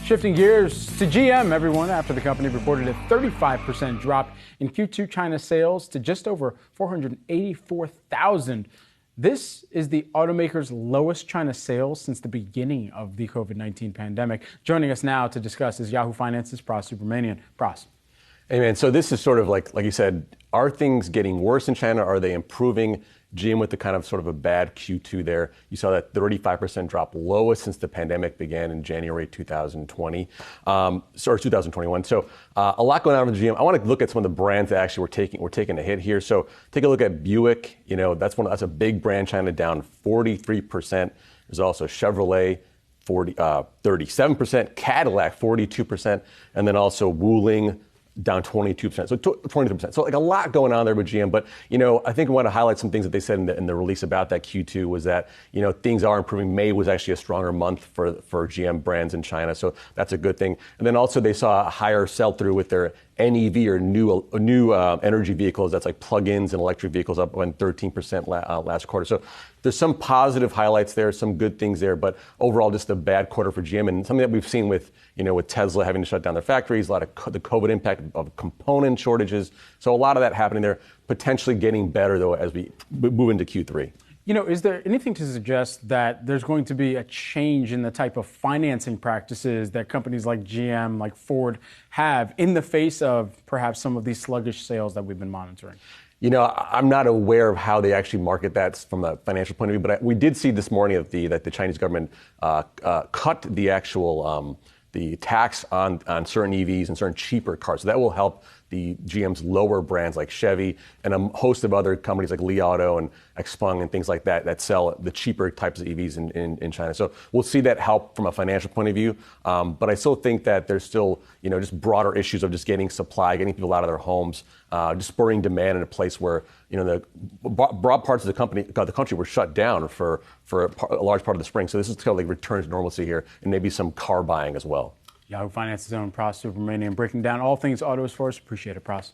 Shifting gears to GM, everyone, after the company reported a 35% drop in Q2 China sales to just over 484,000. This is the automaker's lowest China sales since the beginning of the COVID-19 pandemic. Joining us now to discuss is Yahoo Finance's Pras Subramanian. Pras. Hey man, so this is sort of like you said, are things getting worse in China? Are they improving? GM with the kind of sort of a bad Q2 there. You saw that 35% drop, lowest since the pandemic began in January 2020, or 2021. So a lot going on with GM. I want to look at some of the brands that actually were taking a hit here. So take a look at Buick. You know, that's a big brand, China, down 43%. There's also Chevrolet, 37%, Cadillac 42%, and then also Wuling down 22%, so 22%. So like a lot going on there with GM. But, you know, I think I want to highlight some things that they said in the release about that Q2 was that, you know, things are improving. May was actually a stronger month for GM brands in China. So that's a good thing. And then also they saw a higher sell-through with their NEV or new energy vehicles. That's like plug-ins and electric vehicles up 13% last quarter. So there's some positive highlights there, some good things there, but overall just a bad quarter for GM and something that we've seen with Tesla having to shut down their factories, a lot of the COVID impact of component shortages. So a lot of that happening there, potentially getting better though as we move into Q3. You know, is there anything to suggest that there's going to be a change in the type of financing practices that companies like GM, like Ford have in the face of perhaps some of these sluggish sales that we've been monitoring? You know, I'm not aware of how they actually market that from a financial point of view, but we did see this morning that the Chinese government cut the actual the tax on certain EVs and certain cheaper cars. So that will help the GM's lower brands like Chevy and a host of other companies like Li Auto and Xpeng and things like that sell the cheaper types of EVs in China. So we'll see that help from a financial point of view. But I still think that there's still, just broader issues of just getting supply, getting people out of their homes, just spurring demand in a place where, the broad parts of the country were shut down for a large part of the spring. So this is kind of like return to normalcy here and maybe some car buying as well. Yahoo Finance's own Pras Subramanian breaking down all things autos for us. Appreciate it, Pras.